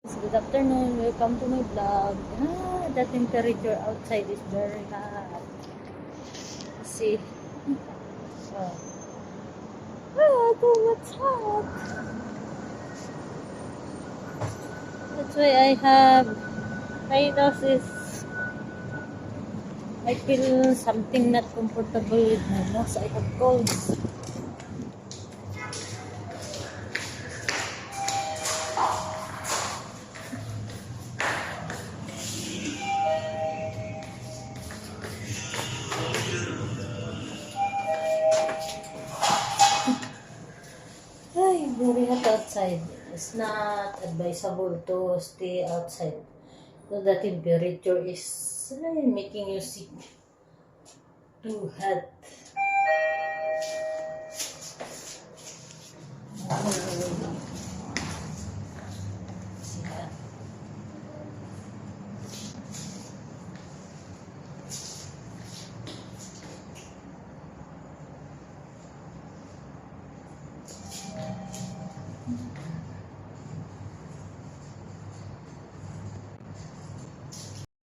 Good afternoon, welcome to my vlog. The temperature outside is very hot. See? Oh. Too much hot. That's why my nose is, I feel something not comfortable with my nose. I have colds. Ay, very hot outside. It's not advisable to stay outside. So the temperature is making you sick. Too hot. Yeah.